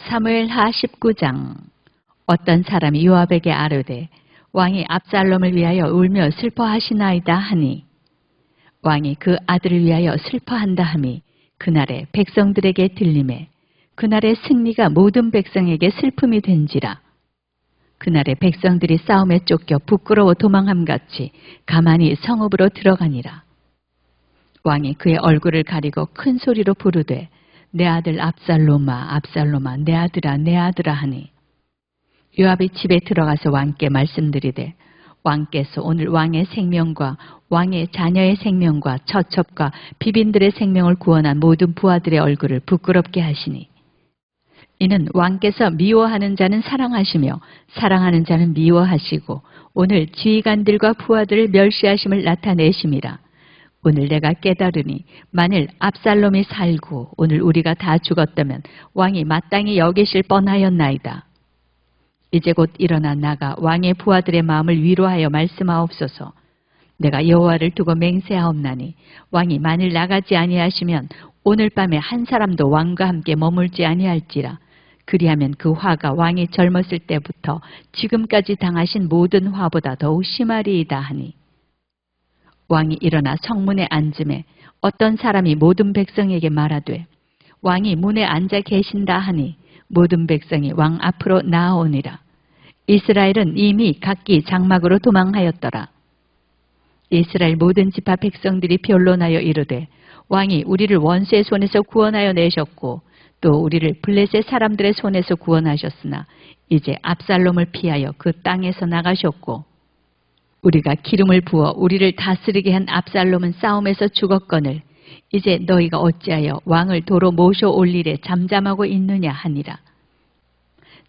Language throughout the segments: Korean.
사무엘하 19장. 어떤 사람이 요압에게 아뢰되 왕이 압살롬을 위하여 울며 슬퍼하시나이다 하니 왕이 그 아들을 위하여 슬퍼한다 함이 그날에 백성들에게 들리매 그날의 승리가 모든 백성에게 슬픔이 된지라. 그날에 백성들이 싸움에 쫓겨 부끄러워 도망함같이 가만히 성읍으로 들어가니라. 왕이 그의 얼굴을 가리고 큰 소리로 부르되 내 아들 압살롬아 압살롬아 내 아들아 내 아들아 하니 요압이 집에 들어가서 왕께 말씀드리되 왕께서 오늘 왕의 생명과 왕의 자녀의 생명과 처첩과 비빈들의 생명을 구원한 모든 부하들의 얼굴을 부끄럽게 하시니 이는 왕께서 미워하는 자는 사랑하시며 사랑하는 자는 미워하시고 오늘 지휘관들과 부하들을 멸시하심을 나타내심이라. 오늘 내가 깨달으니 만일 압살롬이 살고 오늘 우리가 다 죽었다면 왕이 마땅히 여기실 뻔하였나이다. 이제 곧 일어나 나가 왕의 부하들의 마음을 위로하여 말씀하옵소서. 내가 여호와를 두고 맹세하옵나니 왕이 만일 나가지 아니하시면 오늘 밤에 한 사람도 왕과 함께 머물지 아니할지라. 그리하면 그 화가 왕이 젊었을 때부터 지금까지 당하신 모든 화보다 더욱 심하리이다 하니 왕이 일어나 성문에 앉음에 어떤 사람이 모든 백성에게 말하되 왕이 문에 앉아 계신다 하니 모든 백성이 왕 앞으로 나아오니라. 이스라엘은 이미 각기 장막으로 도망하였더라. 이스라엘 모든 지파 백성들이 변론하여 이르되 왕이 우리를 원수의 손에서 구원하여 내셨고 또 우리를 블레셋 사람들의 손에서 구원하셨으나 이제 압살롬을 피하여 그 땅에서 나가셨고 우리가 기름을 부어 우리를 다스리게 한 압살롬은 싸움에서 죽었거늘 이제 너희가 어찌하여 왕을 도로 모셔 올리래 잠잠하고 있느냐 하니라.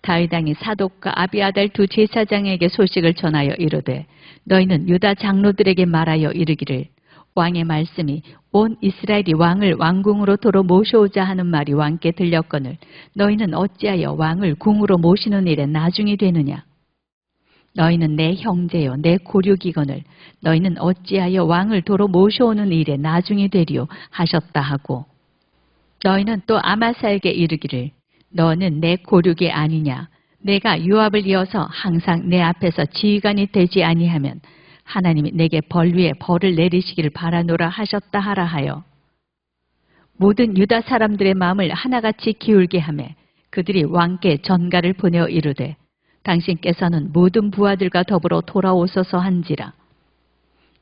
다윗 왕이 사독과 아비아달 두 제사장에게 소식을 전하여 이르되 너희는 유다 장로들에게 말하여 이르기를 왕의 말씀이 온 이스라엘이 왕을 왕궁으로 도로 모셔오자 하는 말이 왕께 들렸거늘 너희는 어찌하여 왕을 궁으로 모시는 일에 나중이 되느냐. 너희는 내 형제요 내 고륙이거늘 너희는 어찌하여 왕을 도로 모셔오는 일에 나중이 되리요 하셨다 하고 너희는 또 아마사에게 이르기를 너는 내 고륙이 아니냐. 내가 요압을 이어서 항상 내 앞에서 지휘관이 되지 아니하면 하나님이 내게 벌 위에 벌을 내리시기를 바라노라 하셨다 하라 하여 모든 유다 사람들의 마음을 하나같이 기울게 하매 그들이 왕께 전가를 보내어 이르되 당신께서는 모든 부하들과 더불어 돌아오소서 한지라.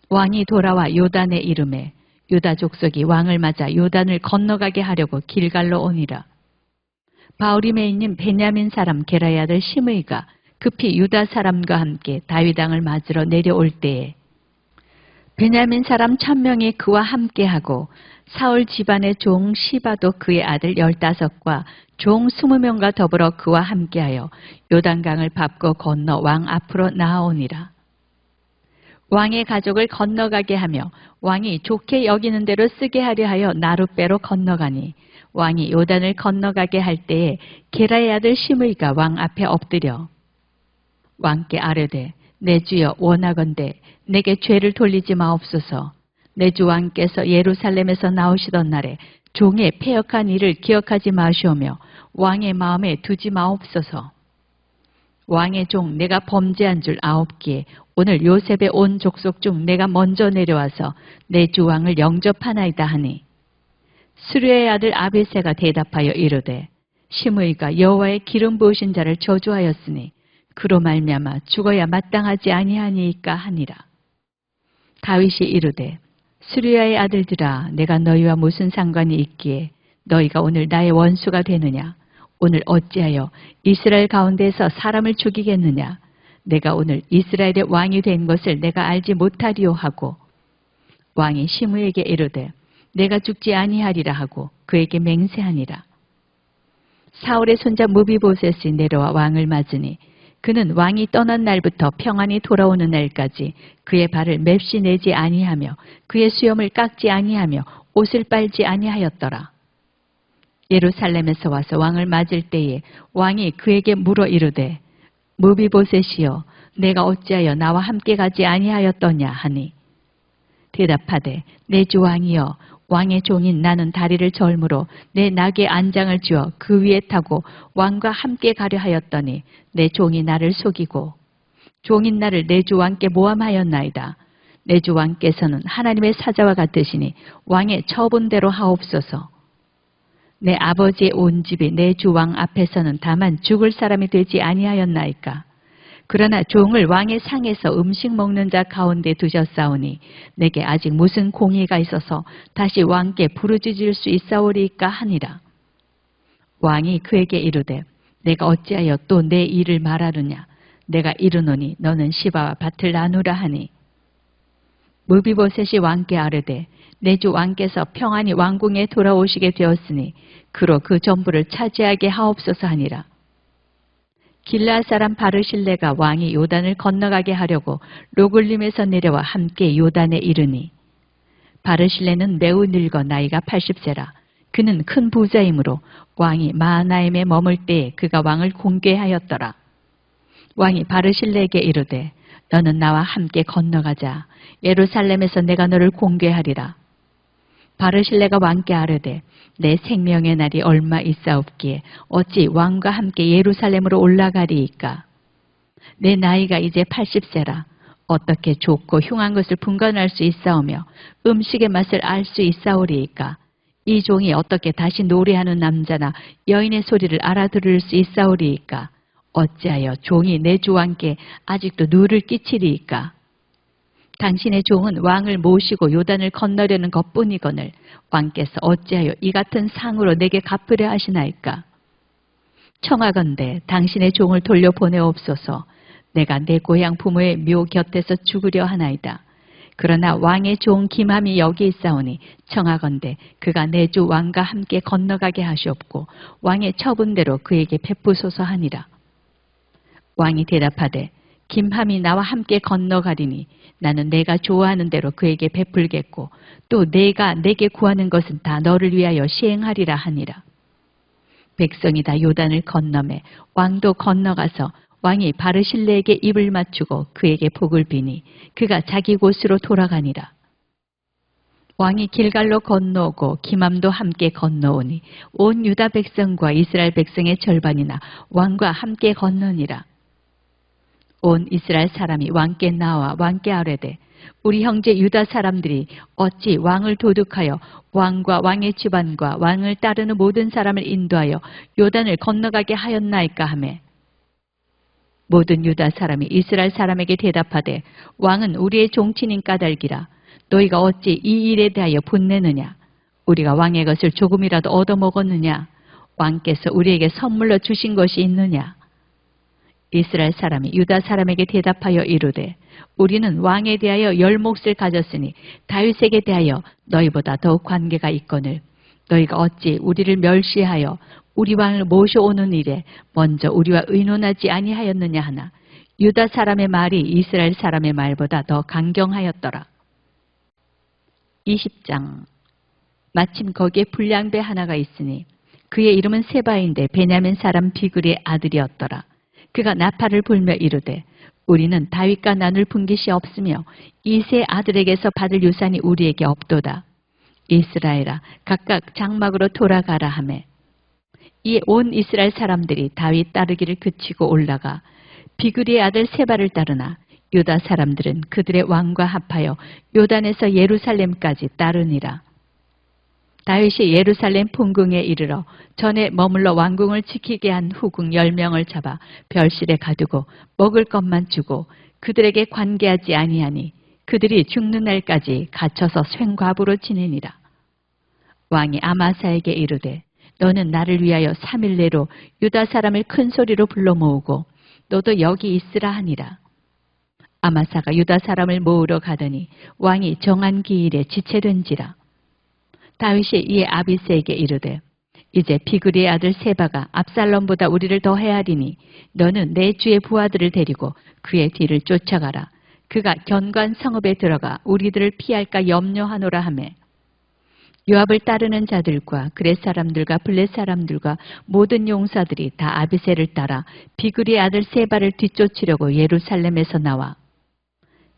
왕이 돌아와 요단에 이르매 유다 족속이 왕을 맞아 요단을 건너가게 하려고 길갈로 오니라. 바울임에 있는 베냐민 사람 게라의 아들 시므이가 급히 유다 사람과 함께 다윗 왕을 맞으러 내려올 때에 베냐민 사람 1000명이 그와 함께하고 사울 집안의 종 시바도 그의 아들 15과 종 20명과 더불어 그와 함께하여 요단강을 밟고 건너 왕 앞으로 나아오니라. 왕의 가족을 건너가게 하며 왕이 좋게 여기는 대로 쓰게 하려 하여 나룻배로 건너가니 왕이 요단을 건너가게 할 때에 게라의 아들 시므이가 왕 앞에 엎드려 왕께 아뢰되 내 주여 원하건대 내게 죄를 돌리지 마옵소서. 내 주 왕께서 예루살렘에서 나오시던 날에 종의 패역한 일을 기억하지 마시오며 왕의 마음에 두지 마옵소서. 왕의 종 내가 범죄한 줄 아옵기에 오늘 요셉의 온 족속 중 내가 먼저 내려와서 내 주 왕을 영접하나이다 하니 스루야의 아들 아비새가 대답하여 이르되 시므이가 여호와의 기름 부으신 자를 저주하였으니 그로 말미암아 죽어야 마땅하지 아니하니이까 하니라. 다윗이 이르되 스루야의 아들들아 내가 너희와 무슨 상관이 있기에 너희가 오늘 나의 원수가 되느냐. 오늘 어찌하여 이스라엘 가운데에서 사람을 죽이겠느냐. 내가 오늘 이스라엘의 왕이 된 것을 내가 알지 못하리요 하고 왕이 시므에게 이르되 내가 죽지 아니하리라 하고 그에게 맹세하니라. 사울의 손자 무비보셋이 내려와 왕을 맞으니 그는 왕이 떠난 날부터 평안히 돌아오는 날까지 그의 발을 맵시 내지 아니하며 그의 수염을 깎지 아니하며 옷을 빨지 아니하였더라. 예루살렘에서 와서 왕을 맞을 때에 왕이 그에게 물어 이르되 무비보셋이여 내가 어찌하여 나와 함께 가지 아니하였더냐 하니 대답하되 내 주 왕이여 왕의 종인 나는 다리를 절므로 내 나귀의 안장을 쥐어 그 위에 타고 왕과 함께 가려 하였더니 내 종이 나를 속이고 종인 나를 내 주 왕께 모함하였나이다. 내 주 왕께서는 하나님의 사자와 같으시니 왕의 처분대로 하옵소서. 내 아버지의 온 집이 내 주 왕 앞에서는 다만 죽을 사람이 되지 아니하였나이까. 그러나 종을 왕의 상에서 음식 먹는 자 가운데 두셨사오니 내게 아직 무슨 공의가 있어서 다시 왕께 부르짖을 수 있사오리이까 하니라. 왕이 그에게 이르되 내가 어찌하여 또 내 일을 말하느냐. 내가 이르노니 너는 시바와 밭을 나누라 하니 무비보셋이 왕께 아뢰되 내 주 왕께서 평안히 왕궁에 돌아오시게 되었으니 그로 그 전부를 차지하게 하옵소서 하니라. 길르앗 사람 바르실레가 왕이 요단을 건너가게 하려고 로글림에서 내려와 함께 요단에 이르니 바르실레는 매우 늙어 나이가 80세라. 그는 큰 부자이므로 왕이 마하나임에 머물 때에 그가 왕을 공개하였더라. 왕이 바르실레에게 이르되 너는 나와 함께 건너가자. 예루살렘에서 내가 너를 공개하리라. 바르실레가 왕께 아뢰되 내 생명의 날이 얼마 있사옵기에 어찌 왕과 함께 예루살렘으로 올라가리이까. 내 나이가 이제 80세라. 어떻게 좋고 흉한 것을 분간할 수 있사오며 음식의 맛을 알 수 있사오리이까. 이 종이 어떻게 다시 노래하는 남자나 여인의 소리를 알아들을 수 있사오리이까. 어찌하여 종이 내 주 왕께 아직도 누를 끼치리이까. 당신의 종은 왕을 모시고 요단을 건너려는 것뿐이거늘 왕께서 어찌하여 이 같은 상으로 내게 갚으려 하시나이까. 청하건대 당신의 종을 돌려보내옵소서. 내가 내 고향 부모의 묘 곁에서 죽으려 하나이다. 그러나 왕의 종 김함이 여기 있사오니 청하건대 그가 내 주 왕과 함께 건너가게 하시옵고 왕의 처분대로 그에게 베푸소서 하니라. 왕이 대답하되 김함이 나와 함께 건너가리니 나는 내가 좋아하는 대로 그에게 베풀겠고 또 내가 내게 구하는 것은 다 너를 위하여 시행하리라 하니라. 백성이 다 요단을 건너매 왕도 건너가서 왕이 바르실레에게 입을 맞추고 그에게 복을 비니 그가 자기 곳으로 돌아가니라. 왕이 길갈로 건너오고 김함도 함께 건너오니 온 유다 백성과 이스라엘 백성의 절반이나 왕과 함께 건너니라. 온 이스라엘 사람이 왕께 나와 왕께 아뢰되 우리 형제 유다 사람들이 어찌 왕을 도둑하여 왕과 왕의 집안과 왕을 따르는 모든 사람을 인도하여 요단을 건너가게 하였나이까 하매 모든 유다 사람이 이스라엘 사람에게 대답하되 왕은 우리의 종친인 까닭이라. 너희가 어찌 이 일에 대하여 분내느냐. 우리가 왕의 것을 조금이라도 얻어먹었느냐. 왕께서 우리에게 선물로 주신 것이 있느냐. 이스라엘 사람이 유다 사람에게 대답하여 이르되 우리는 왕에 대하여 10몫을 가졌으니 다윗에게 대하여 너희보다 더욱 관계가 있거늘 너희가 어찌 우리를 멸시하여 우리 왕을 모셔오는 일에 먼저 우리와 의논하지 아니하였느냐 하나 유다 사람의 말이 이스라엘 사람의 말보다 더 강경하였더라. 20장 마침 거기에 불량배 하나가 있으니 그의 이름은 세바인데 베냐민 사람 비글의 아들이었더라. 그가 나팔을 불며 이르되 우리는 다윗과 나눌 분깃이 없으며 이 세 아들에게서 받을 유산이 우리에게 없도다. 이스라엘아 각각 장막으로 돌아가라 하매 이에 온 이스라엘 사람들이 다윗 따르기를 그치고 올라가 비그리의 아들 세바를 따르나 유다 사람들은 그들의 왕과 합하여 요단에서 예루살렘까지 따르니라. 다윗이 예루살렘 풍궁에 이르러 전에 머물러 왕궁을 지키게 한 후궁 10명을 잡아 별실에 가두고 먹을 것만 주고 그들에게 관계하지 아니하니 그들이 죽는 날까지 갇혀서 쇳과부로 지내니라. 왕이 아마사에게 이르되 너는 나를 위하여 3일 내로 유다 사람을 큰 소리로 불러 모으고 너도 여기 있으라 하니라. 아마사가 유다 사람을 모으러 가더니 왕이 정한 기일에 지체된지라. 다윗이 이에 아비새에게 이르되 이제 비그리의 아들 세바가 압살롬보다 우리를 더 헤아리니 너는 내 주의 부하들을 데리고 그의 뒤를 쫓아가라. 그가 견관 성읍에 들어가 우리들을 피할까 염려하노라 하매 요압을 따르는 자들과 그렛 사람들과 블렛 사람들과 모든 용사들이 다 아비새를 따라 비그리의 아들 세바를 뒤쫓으려고 예루살렘에서 나와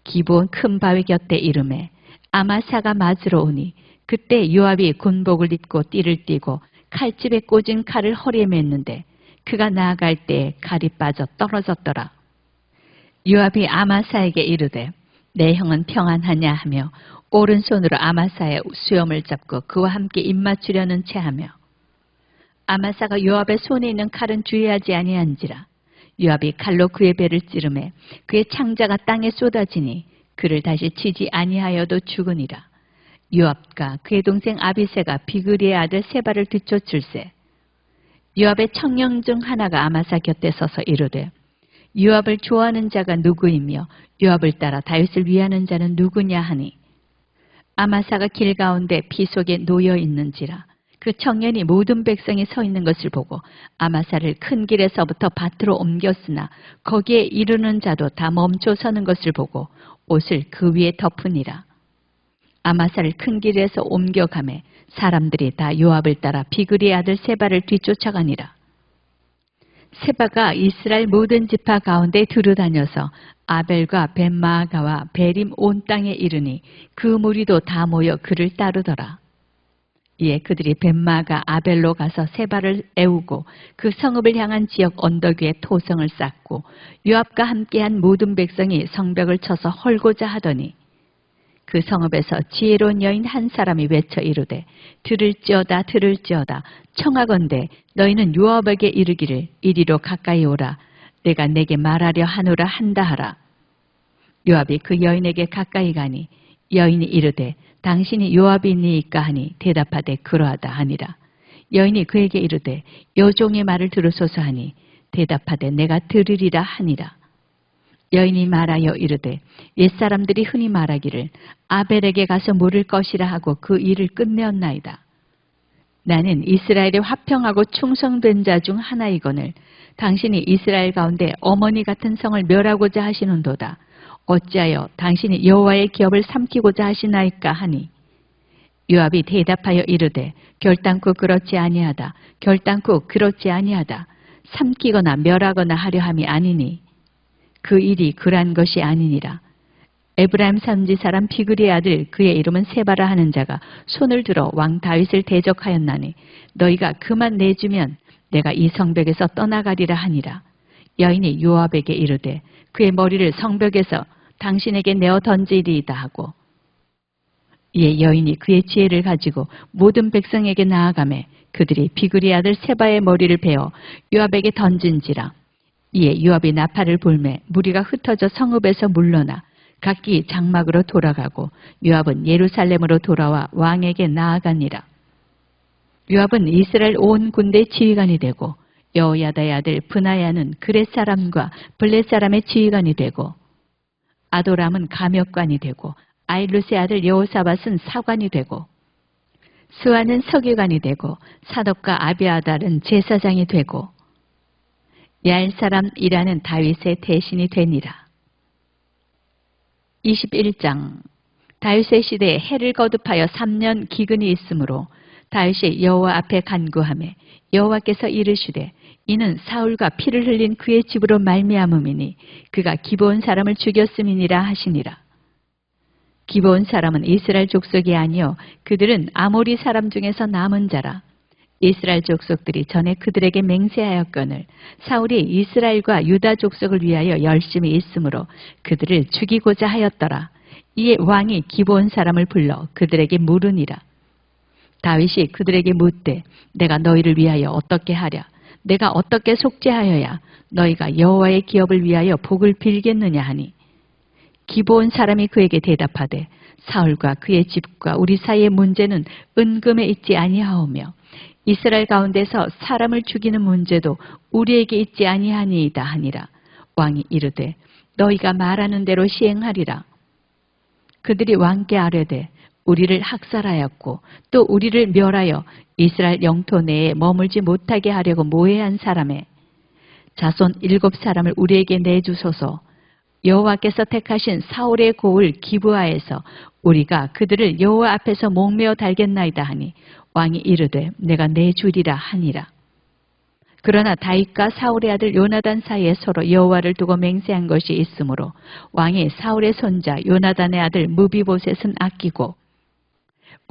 기브온 큰 바위 곁에 이르매 아마사가 맞으러 오니 그때 요압이 군복을 입고 띠를 띠고 칼집에 꽂은 칼을 허리에 맸는데 그가 나아갈 때 칼이 빠져 떨어졌더라. 요압이 아마사에게 이르되 내 형은 평안하냐 하며 오른손으로 아마사의 수염을 잡고 그와 함께 입맞추려는 체하며 아마사가 요압의 손에 있는 칼은 주의하지 아니한지라. 요압이 칼로 그의 배를 찌르매 그의 창자가 땅에 쏟아지니 그를 다시 치지 아니하여도 죽으니라. 요압과 그의 동생 아비새가 비그리의 아들 세바를 뒤쫓을세. 요압의 청령 중 하나가 아마사 곁에 서서 이르되 요압을 좋아하는 자가 누구이며 요압을 따라 다윗을 위하는 자는 누구냐 하니 아마사가 길 가운데 피 속에 놓여 있는지라. 그 청년이 모든 백성이 서 있는 것을 보고 아마사를 큰 길에서부터 밭으로 옮겼으나 거기에 이르는 자도 다 멈춰 서는 것을 보고 옷을 그 위에 덮으니라. 아마사를 큰 길에서 옮겨가매 사람들이 다 요압을 따라 비그리의 아들 세바를 뒤쫓아가니라. 세바가 이스라엘 모든 지파 가운데 두루다녀서 아벨과 벳마아가와 베림 온 땅에 이르니 그 무리도 다 모여 그를 따르더라. 이에 그들이 벳마아가 아벨로 가서 세바를 애우고 그 성읍을 향한 지역 언덕 위에 토성을 쌓고 요압과 함께한 모든 백성이 성벽을 쳐서 헐고자 하더니 그 성읍에서 지혜로운 여인 한 사람이 외쳐 이르되 들을지어다 들을지어다 청하건대 너희는 요압에게 이르기를 이리로 가까이 오라 내가 내게 말하려 하노라 한다 하라. 요압이 그 여인에게 가까이 가니 여인이 이르되 당신이 요압이니이까 하니 대답하되 그러하다 하니라. 여인이 그에게 이르되 여종의 말을 들으소서 하니 대답하되 내가 들으리라 하니라. 여인이 말하여 이르되 옛사람들이 흔히 말하기를 아벨에게 가서 물을 것이라 하고 그 일을 끝내었나이다. 나는 이스라엘에 화평하고 충성된 자 중 하나이거늘 당신이 이스라엘 가운데 어머니 같은 성을 멸하고자 하시는도다. 어찌하여 당신이 여호와의 기업을 삼키고자 하시나이까 하니 요압이 대답하여 이르되 결단코 그렇지 아니하다. 결단코 그렇지 아니하다. 삼키거나 멸하거나 하려 함이 아니니 그 일이 그러한 것이 아니니라. 에브라임 산지 사람 비그리의 아들 그의 이름은 세바라 하는 자가 손을 들어 왕 다윗을 대적하였나니 너희가 그만 내주면 내가 이 성벽에서 떠나가리라 하니라. 여인이 요압에게 이르되 그의 머리를 성벽에서 당신에게 내어 던지리이다 하고 이에 여인이 그의 지혜를 가지고 모든 백성에게 나아가매 그들이 비그리의 아들 세바의 머리를 베어 요압에게 던진지라. 이에 요압이 나팔을 불매 무리가 흩어져 성읍에서 물러나 각기 장막으로 돌아가고 요압은 예루살렘으로 돌아와 왕에게 나아가니라. 요압은 이스라엘 온 군대 지휘관이 되고 여호야다의 아들 브나야는 그렛 사람과 블렛 사람의 지휘관이 되고 아도람은 감역관이 되고 아일루스의 아들 여호사밧은 사관이 되고 스와는 서기관이 되고 사독과 아비아달은 제사장이 되고 야엘 사람 이라는 다윗의 대신이 되니라. 21장 다윗의 시대에 해를 거듭하여 3년 기근이 있으므로 다윗이 여호와 앞에 간구하매 여호와께서 이르시되 이는 사울과 피를 흘린 그의 집으로 말미암음이니 그가 기브온 사람을 죽였음이니라 하시니라. 기브온 사람은 이스라엘 족속이 아니요 그들은 아모리 사람 중에서 남은 자라. 이스라엘 족속들이 전에 그들에게 맹세하였거늘 사울이 이스라엘과 유다 족속을 위하여 열심히 있으므로 그들을 죽이고자 하였더라. 이에 왕이 기브온 사람을 불러 그들에게 물으니라. 다윗이 그들에게 묻되 내가 너희를 위하여 어떻게 하랴? 내가 어떻게 속죄하여야 너희가 여호와의 기업을 위하여 복을 빌겠느냐 하니 기브온 사람이 그에게 대답하되 사울과 그의 집과 우리 사이의 문제는 은금에 있지 아니하오며 이스라엘 가운데서 사람을 죽이는 문제도 우리에게 있지 아니하니이다 하니라. 왕이 이르되 너희가 말하는 대로 시행하리라. 그들이 왕께 아뢰되 우리를 학살하였고 또 우리를 멸하여 이스라엘 영토 내에 머물지 못하게 하려고 모해한 사람의 자손 7사람을 우리에게 내주소서. 여호와께서 택하신 사울의 고을 기브아에서 우리가 그들을 여호와 앞에서 목매어 달겠나이다 하니 왕이 이르되 내가 내주리라 하니라. 그러나 다윗과 사울의 아들 요나단 사이에 서로 여호와를 두고 맹세한 것이 있으므로 왕이 사울의 손자 요나단의 아들 무비보셋은 아끼고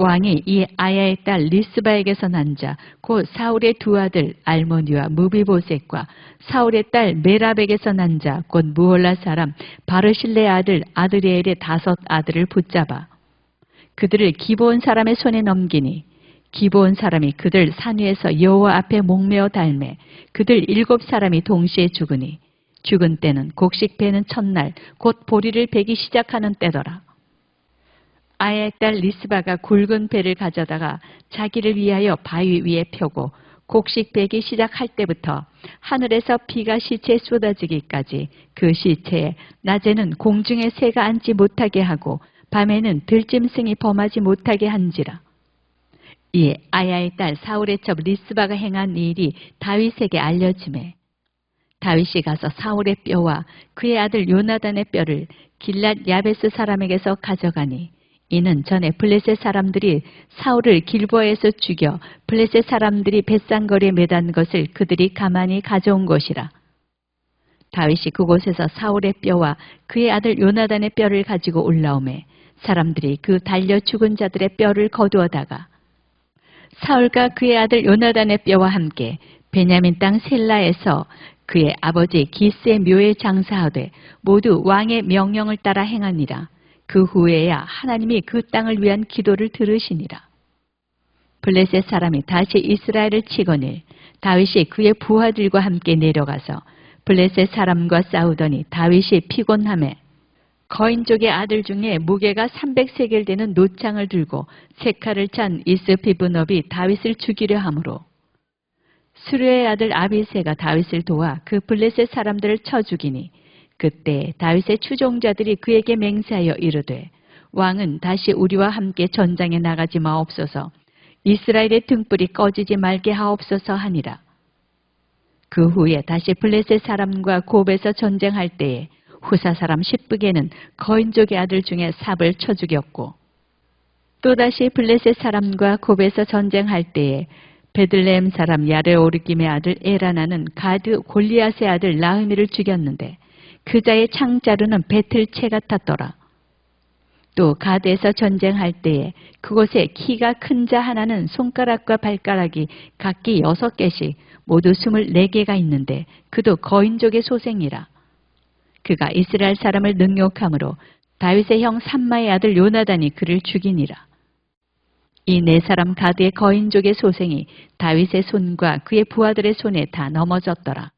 왕이 이 아야의 딸 리스바에게서 난 자, 곧 사울의 두 아들 알모니와 무비보셋과 사울의 딸 메랍에게서 난 자, 곧 무올라 사람 바르실레의 아들 아드리엘의 5 아들을 붙잡아 그들을 기브온 사람의 손에 넘기니 기브온 사람이 그들 산 위에서 여호와 앞에 목매어 달매 그들 7 사람이 동시에 죽으니 죽은 때는 곡식 베는 첫날 곧 보리를 베기 시작하는 때더라. 아야의 딸 리스바가 굵은 배를 가져다가 자기를 위하여 바위 위에 펴고 곡식 베기 시작할 때부터 하늘에서 비가 시체에 쏟아지기까지 그 시체에 낮에는 공중에 새가 앉지 못하게 하고 밤에는 들짐승이 범하지 못하게 한지라. 이에 아야의 딸 사울의 첩 리스바가 행한 일이 다윗에게 알려지매 다윗이 가서 사울의 뼈와 그의 아들 요나단의 뼈를 길랏 야베스 사람에게서 가져가니 이는 전에 블레셋 사람들이 사울을 길보아에서 죽여 블레셋 사람들이 벳산거리에 매단 것을 그들이 가만히 가져온 것이라. 다윗이 그곳에서 사울의 뼈와 그의 아들 요나단의 뼈를 가지고 올라오매 사람들이 그 달려 죽은 자들의 뼈를 거두어다가 사울과 그의 아들 요나단의 뼈와 함께 베냐민 땅 셀라에서 그의 아버지 기스의 묘에 장사하되 모두 왕의 명령을 따라 행하니라. 그 후에야 하나님이 그 땅을 위한 기도를 들으시니라. 블레셋 사람이 다시 이스라엘을 치거늘 다윗이 그의 부하들과 함께 내려가서 블레셋 사람과 싸우더니 다윗이 피곤하매 거인족의 아들 중에 무게가 300세겔 되는 노창을 들고 세 칼을 찬 이스비브놉이 다윗을 죽이려 하므로 수르의 아들 아비새가 다윗을 도와 그 블레셋 사람들을 쳐 죽이니 그때 다윗의 추종자들이 그에게 맹세하여 이르되 왕은 다시 우리와 함께 전장에 나가지 마옵소서 이스라엘의 등불이 꺼지지 말게 하옵소서 하니라. 그 후에 다시 블레셋 사람과 곱에서 전쟁할 때에 후사 사람 십브게는 거인족의 아들 중에 삽을 쳐 죽였고 또다시 블레셋 사람과 곱에서 전쟁할 때에 베들레헴 사람 야레오르김의 아들 에라나는 가드 골리앗의 아들 라흐미를 죽였는데 그 자의 창자루는 배틀채 같았더라. 또 가드에서 전쟁할 때에 그곳에 키가 큰 자 하나는 손가락과 발가락이 각기 6개씩 모두 24개가 있는데 그도 거인족의 소생이라. 그가 이스라엘 사람을 능욕함으로 다윗의 형 삼마의 아들 요나단이 그를 죽이니라. 이 4사람 가드의 거인족의 소생이 다윗의 손과 그의 부하들의 손에 다 넘어졌더라.